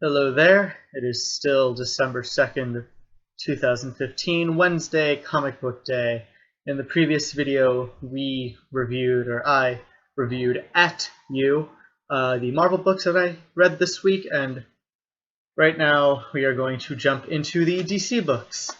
Hello there. It is still December 2nd, 2015, Wednesday, Comic Book Day. In the previous video, I reviewed the Marvel books that I read this week, and right now we are going to jump into the DC books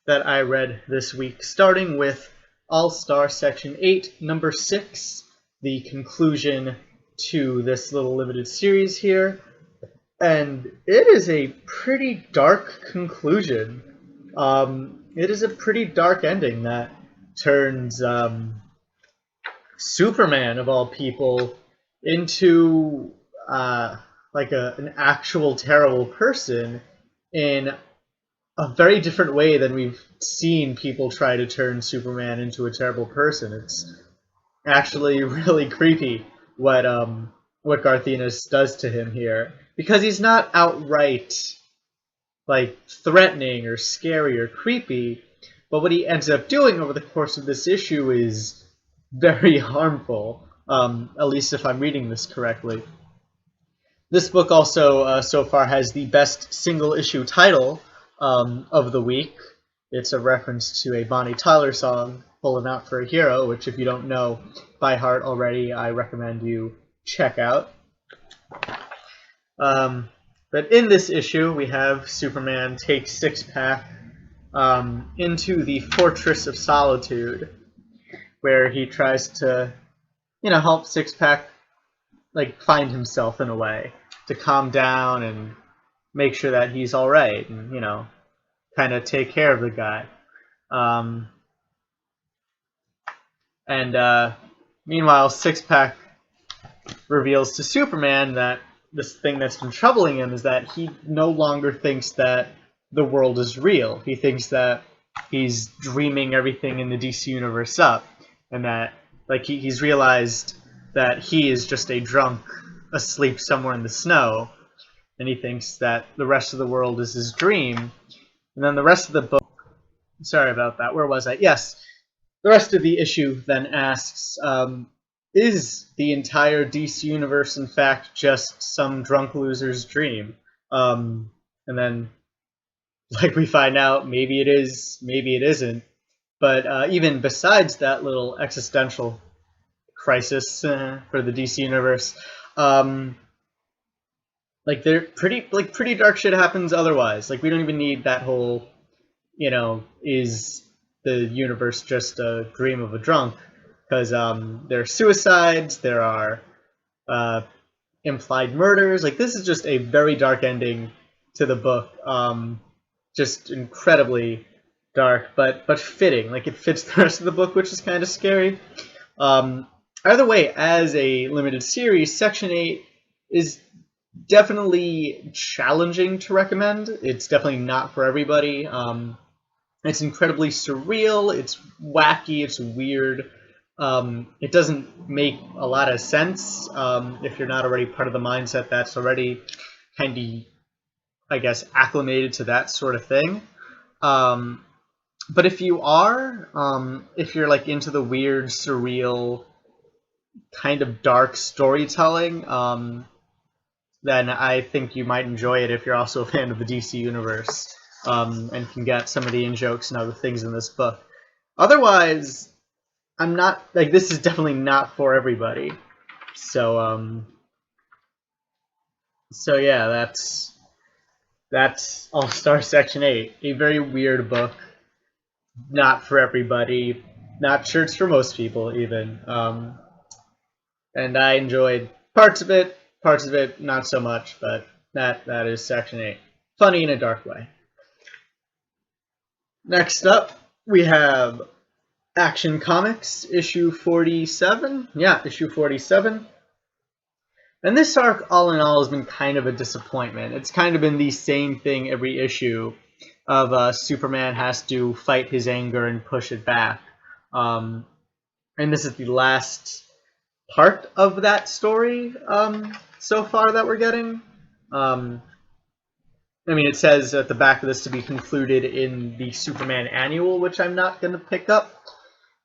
that I read this week, starting with All-Star Section 8, Number 6, the conclusion to this little limited series here. And it is a pretty dark conclusion. It is a pretty dark ending that turns Superman, of all people, into an actual terrible person in a very different way than we've seen people try to turn Superman into a terrible person. It's actually really creepy what Garth Ennis does to him here, because he's not outright threatening or scary or creepy, but what he ends up doing over the course of this issue is very harmful, at least if I'm reading this correctly. This book also so far has the best single issue title of the week. It's a reference to a Bonnie Tyler song, Pulling Out for a Hero, which if you don't know by heart already, I recommend you check out. But in this issue, we have Superman take Six-Pack into the Fortress of Solitude, where he tries to, help Six-Pack find himself in a way, to calm down and make sure that he's all right, and kind of take care of the guy. Meanwhile, Six-Pack reveals to Superman that this thing that's been troubling him is that he no longer thinks that the world is real. He thinks that he's dreaming everything in the DC universe up, and that he's realized that he is just a drunk asleep somewhere in the snow, and he thinks that the rest of the world is his dream. And then the rest of the book, sorry about that, where was I? Yes, the rest of the issue then asks, is the entire DC universe in fact just some drunk loser's dream? And then, we find out, maybe it is, maybe it isn't. But even besides that little existential crisis for the DC universe, they're pretty dark shit happens otherwise. We don't even need that whole, is the universe just a dream of a drunk? Because there are suicides, there are implied murders. This is just a very dark ending to the book. Just incredibly dark, but fitting. It fits the rest of the book, which is kind of scary. Either way, as a limited series, Section 8 is definitely challenging to recommend. It's definitely not for everybody. It's incredibly surreal, it's wacky, it's weird. It doesn't make a lot of sense if you're not already part of the mindset that's already kind of, I guess, acclimated to that sort of thing. But if you are, if you're into the weird, surreal, kind of dark storytelling, then I think you might enjoy it if you're also a fan of the DC universe, and can get some of the in-jokes and other things in this book. Otherwise, I'm not, this is definitely not for everybody. So yeah, that's All-Star Section 8. A very weird book. Not for everybody. Not sure it's for most people, even. And I enjoyed parts of it not so much, but that is Section 8. Funny in a dark way. Next up, we have Action Comics, issue 47. Yeah, issue 47. And this arc, all in all, has been kind of a disappointment. It's kind of been the same thing every issue of Superman has to fight his anger and push it back. And this is the last part of that story so far that we're getting. It says at the back of this to be concluded in the Superman Annual, which I'm not going to pick up.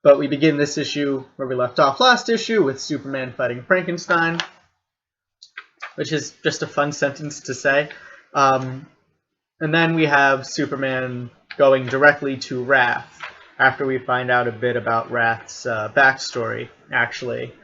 But we begin this issue where we left off last issue with Superman fighting Frankenstein, which is just a fun sentence to say. Um, and then we have Superman going directly to Wrath after we find out a bit about Wrath's backstory, actually.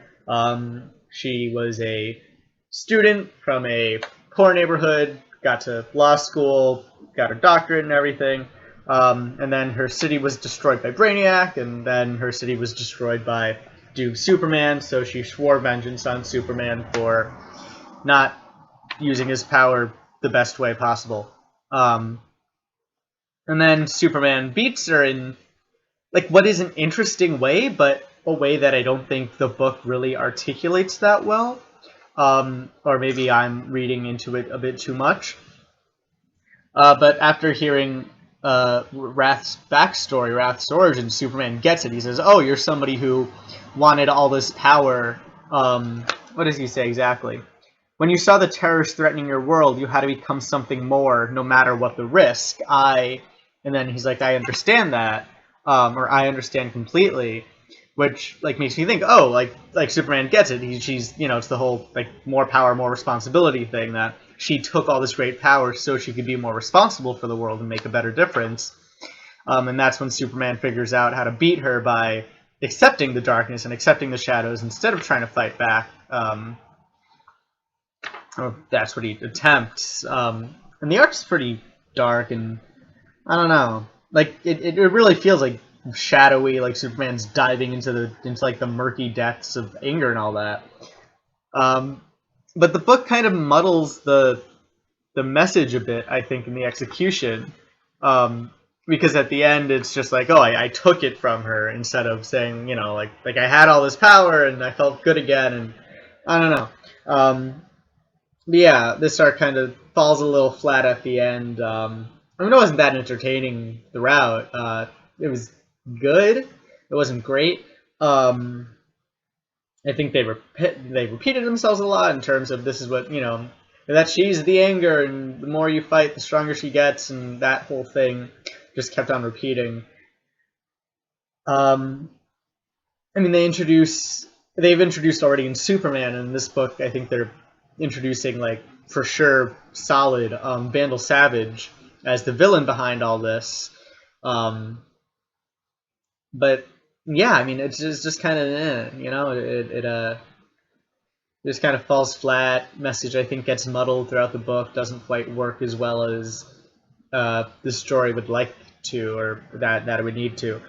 She was a student from a poor neighborhood, got to law school, got her doctorate and everything, and then her city was destroyed by Brainiac, and then her city was destroyed by Duke Superman, so she swore vengeance on Superman for not using his power the best way possible. And then Superman beats her in like what is an interesting way, but a way that I don't think the book really articulates that well. Or maybe I'm reading into it a bit too much. But after hearing Wrath's backstory, Wrath's origin, Superman gets it. He says, "Oh, you're somebody who wanted all this power." What does he say exactly? When you saw the terrorists threatening your world, you had to become something more, no matter what the risk. And then he's like, I understand that, or I understand completely, which like makes me think, oh, like Superman gets it. She's it's the whole like more power, more responsibility thing that she took all this great power so she could be more responsible for the world and make a better difference. And that's when Superman figures out how to beat her by accepting the darkness and accepting the shadows instead of trying to fight back. Or that's what he attempts. And the art's pretty dark, and I don't know. Like it really feels like shadowy, like Superman's diving into like the murky depths of anger and all that. But the book kind of muddles the message a bit, I think, in the execution. Because at the end it's just like, oh, I took it from her, instead of saying, like I had all this power and I felt good again, and I don't know. Yeah, this arc kind of falls a little flat at the end. I mean, it wasn't that entertaining throughout. It was good. It wasn't great. I think they repeated themselves a lot in terms of this is what, that she's the anger, and the more you fight, the stronger she gets, and that whole thing just kept on repeating. I mean, they've introduced already in Superman, and in this book, I think they're introducing, like, for sure, solid Vandal Savage as the villain behind all this. But yeah, I mean, it's just kind of it just kind of falls flat. Message, I think, gets muddled throughout the book, doesn't quite work as well as the story would like to, or that it would need to.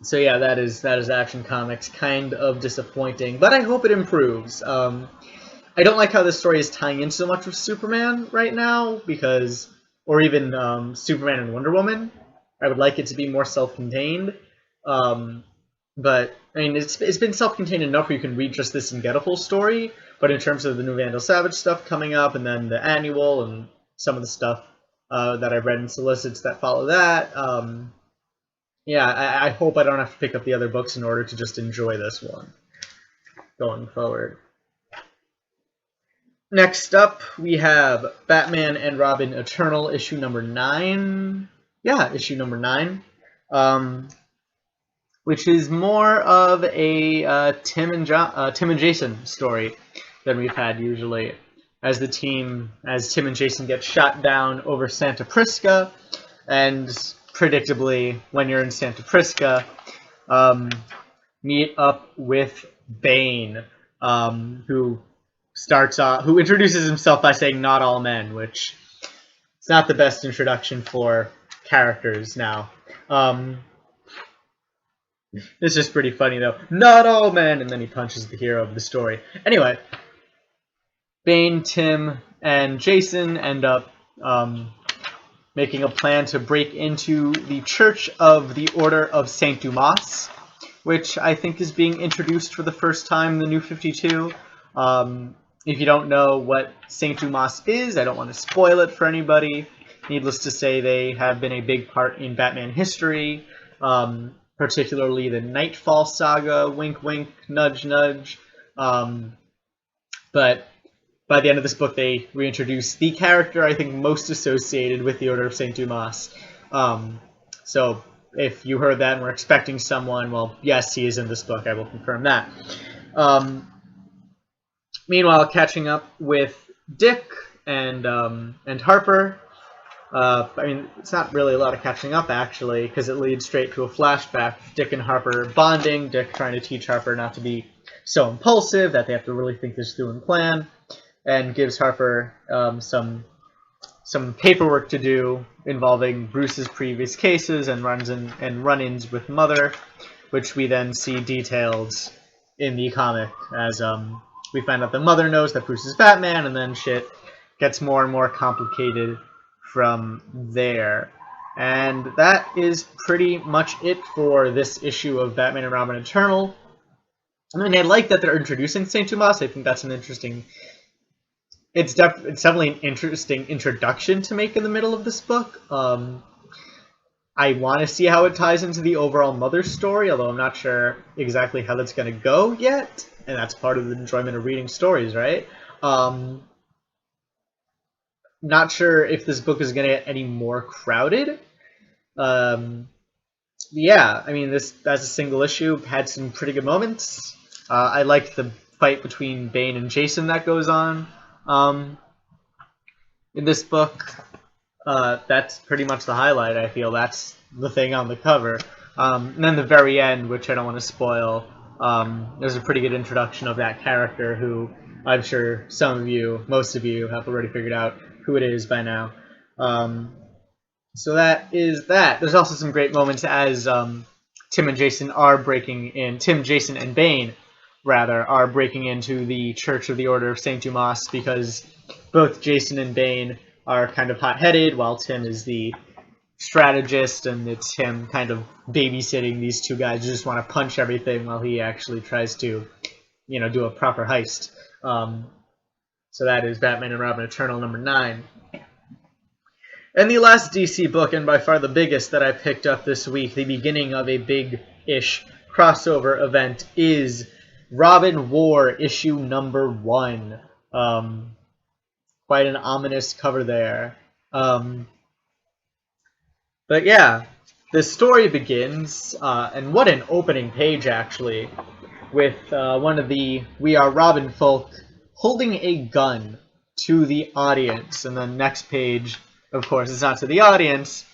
So yeah, that is Action Comics. Kind of disappointing, but I hope it improves. I don't like how this story is tying in so much with Superman right now, or even Superman and Wonder Woman. I would like it to be more self-contained. But I mean, it's been self-contained enough where you can read just this and get a full story. But in terms of the new Vandal Savage stuff coming up, and then the annual, and some of the stuff that I've read in solicits that follow that, yeah, I hope I don't have to pick up the other books in order to just enjoy this one going forward. Next up, we have Batman and Robin Eternal, issue number 9. Yeah, issue number 9. Which is more of a Tim and Jason story than we've had usually. As Tim and Jason get shot down over Santa Prisca, and predictably, when you're in Santa Prisca, meet up with Bane, who introduces himself by saying "not all men," which is not the best introduction for characters now. It's just pretty funny though. Not all men, and then he punches the hero of the story. Anyway, Bane, Tim, and Jason end up making a plan to break into the Church of the Order of Saint Dumas, which I think is being introduced for the first time in the New 52. If you don't know what Saint Dumas is, I don't want to spoil it for anybody. Needless to say, they have been a big part in Batman history, particularly the Nightfall saga, wink wink, nudge nudge. But by the end of this book, they reintroduce the character I think most associated with the Order of St. Dumas. So if you heard that and were expecting someone, well, yes, he is in this book. I will confirm that. Meanwhile, catching up with Dick and Harper. I mean, it's not really a lot of catching up, actually, because it leads straight to a flashback. Dick and Harper bonding, Dick trying to teach Harper not to be so impulsive, that they have to really think this through and plan, and gives Harper some paperwork to do involving Bruce's previous cases and run-ins with Mother, which we then see detailed in the comic as we find out that Mother knows that Bruce is Batman, and then shit gets more and more complicated from there. And that is pretty much it for this issue of Batman and Robin Eternal. I mean, I like that they're introducing St. Dumas. I think that's an interesting... It's definitely an interesting introduction to make in the middle of this book. I want to see how it ties into the overall Mother story, although I'm not sure exactly how that's going to go yet. And that's part of the enjoyment of reading stories, right? Not sure if this book is going to get any more crowded. Yeah, I mean, this as a single issue had some pretty good moments. I liked the fight between Bane and Jason that goes on in this book. That's pretty much the highlight, I feel. That's the thing on the cover. And then the very end, which I don't want to spoil, there's a pretty good introduction of that character who I'm sure some of you, most of you, have already figured out who it is by now. So that is that. There's also some great moments as Tim, Jason, and Bane, rather, are breaking into the Church of the Order of St. Dumas, because both Jason and Bane are kind of hot-headed, while Tim is the strategist, and it's him kind of babysitting these two guys who just want to punch everything while he actually tries to, do a proper heist. So that is Batman and Robin Eternal number 9. And the last DC book, and by far the biggest that I picked up this week, the beginning of a big-ish crossover event, is Robin War issue number 1. Quite an ominous cover there. But yeah, the story begins, and what an opening page, actually, with one of the We Are Robin folk holding a gun to the audience. And then next page, of course, it's not to the audience,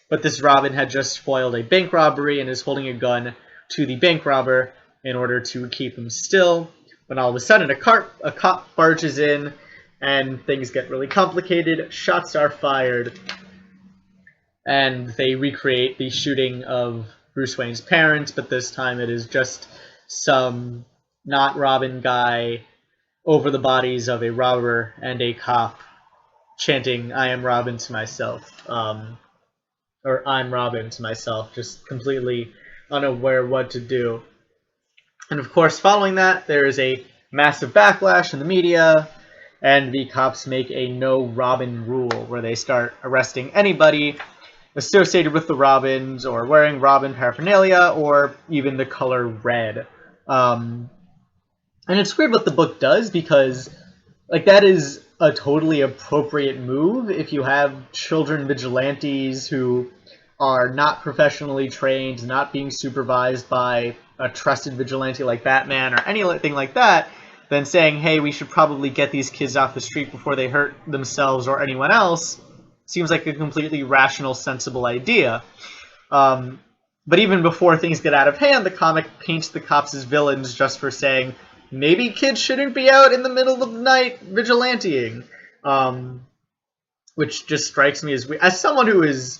but this Robin had just foiled a bank robbery and is holding a gun to the bank robber in order to keep him still, when all of a sudden a cop barges in, and things get really complicated. Shots are fired, and they recreate the shooting of Bruce Wayne's parents, but this time it is just some not Robin guy over the bodies of a robber and a cop chanting, "I am Robin" to myself. Or "I'm Robin" to myself, just completely unaware what to do. And of course, following that, there is a massive backlash in the media, and the cops make a no Robin rule, where they start arresting anybody associated with the Robins, or wearing Robin paraphernalia, or even the color red. And it's weird what the book does, because that is a totally appropriate move if you have children vigilantes who are not professionally trained, not being supervised by a trusted vigilante like Batman or anything like that, then saying, hey, we should probably get these kids off the street before they hurt themselves or anyone else, seems like a completely rational, sensible idea. But even before things get out of hand, the comic paints the cops as villains just for saying, maybe kids shouldn't be out in the middle of the night vigilanteing. Which just strikes me as weird. As someone who is,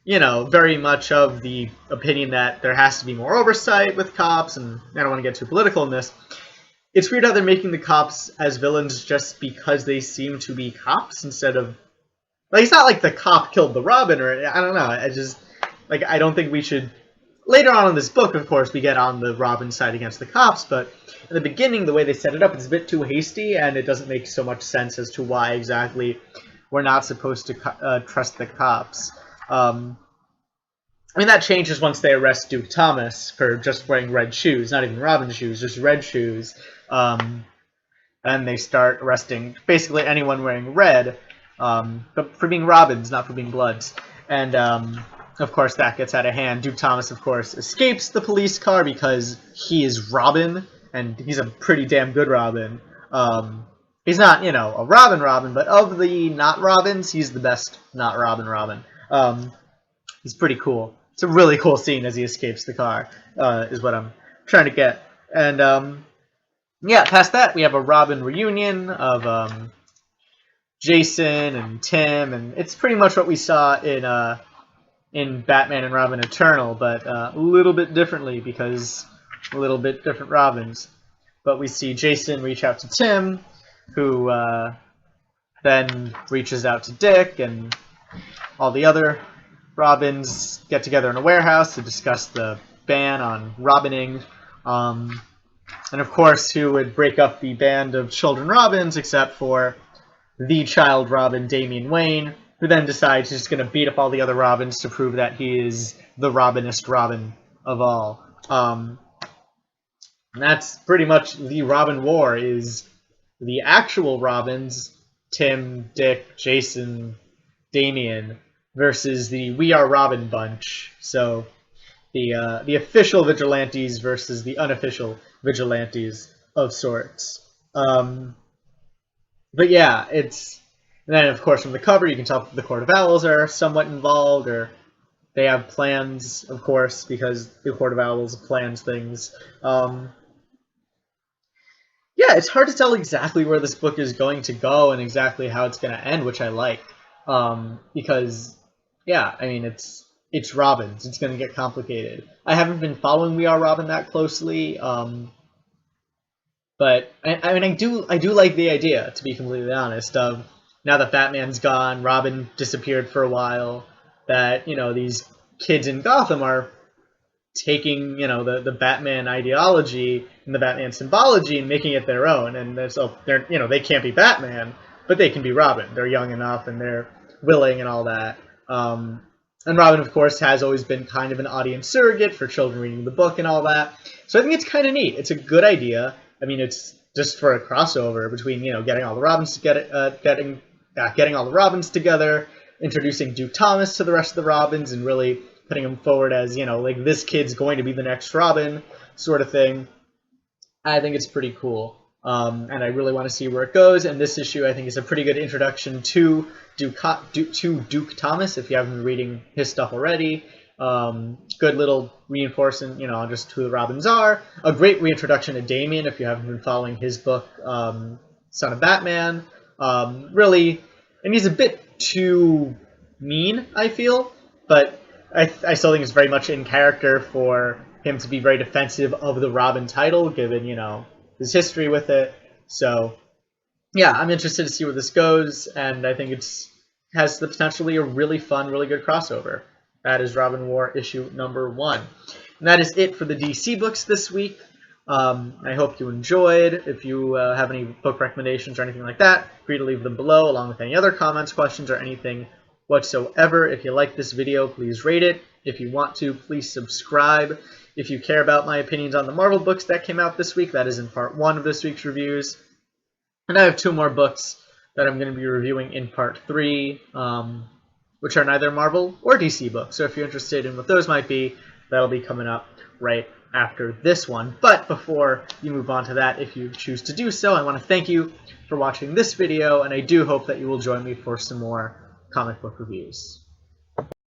very much of the opinion that there has to be more oversight with cops, and I don't want to get too political in this, it's weird how they're making the cops as villains just because they seem to be cops instead of... it's not like the cop killed the Robin, or... I don't know. I don't think we should... Later on in this book, of course, we get on the Robin side against the cops, but in the beginning, the way they set it up, it's a bit too hasty, and it doesn't make so much sense as to why exactly we're not supposed to trust the cops. That changes once they arrest Duke Thomas for just wearing red shoes, not even Robin shoes, just red shoes. And they start arresting basically anyone wearing red, but for being Robins, not for being Bloods. And, of course, that gets out of hand. Duke Thomas, of course, escapes the police car because he is Robin, and he's a pretty damn good Robin. He's not, you know, a Robin, but of the not Robins, he's the best not Robin. He's pretty cool. It's a really cool scene as he escapes the car, is what I'm trying to get. And yeah, past that, we have a Robin reunion of Jason and Tim, and it's pretty much what we saw in Batman and Robin Eternal, but a little bit differently because a little bit different Robins. But we see Jason reach out to Tim, who then reaches out to Dick, and all the other Robins get together in a warehouse to discuss the ban on robining. And of course, who would break up the band of children Robins except for the child Robin, Damian Wayne, who then decides he's just going to beat up all the other Robins to prove that he is the Robinest Robin of all. And that's pretty much the Robin War, is the actual Robins, Tim, Dick, Jason, Damian, versus the We Are Robin bunch. So the official vigilantes versus the unofficial vigilantes of sorts. But yeah, it's... And then, of course, from the cover, you can tell the Court of Owls are somewhat involved, or they have plans, of course, because the Court of Owls plans things. Yeah, it's hard to tell exactly where this book is going to go and exactly how it's going to end, which I like. Because, yeah, I mean, it's Robins. It's going to get complicated. I haven't been following We Are Robin that closely, but I mean, I do like the idea, to be completely honest, of now that Batman's gone, Robin disappeared for a while, that, you know, these kids in Gotham are taking, you know, the Batman ideology and the Batman symbology and making it their own. And so they're, you know, they can't be Batman, but they can be Robin. They're young enough and they're willing and all that. And Robin, of course, has always been kind of an audience surrogate for children reading the book and all that. So I think it's kind of neat. It's a good idea. I mean, it's just for a crossover between, you know, getting all the Robins to getting all the Robins together, introducing Duke Thomas to the rest of the Robins, and really putting him forward as, you know, like, this kid's going to be the next Robin, sort of thing. I think it's pretty cool. And I really want to see where it goes. And this issue, I think, is a pretty good introduction to Duke Thomas, if you haven't been reading his stuff already. Good little reinforcement, you know, just who the Robins are. A great reintroduction to Damian, if you haven't been following his book, Son of Batman. Really, and he's a bit too mean, I feel, but I still think it's very much in character for him to be very defensive of the Robin title, given, you know, his history with it. So, yeah, I'm interested to see where this goes, and I think has the potentially a really fun, really good crossover. That is Robin War issue number 1. And that is it for the DC books this week. I hope you enjoyed. If you have any book recommendations or anything like that, free to leave them below, along with any other comments, questions, or anything whatsoever. If you like this video, please rate it. If you want to, please subscribe. If you care about my opinions on the Marvel books that came out this week, that is in part 1 of this week's reviews. And I have 2 more books that I'm going to be reviewing in part 3, which are neither Marvel or DC books. So if you're interested in what those might be, that'll be coming up right after this one. But before you move on to that, if you choose to do so, I want to thank you for watching this video, and I do hope that you will join me for some more comic book reviews.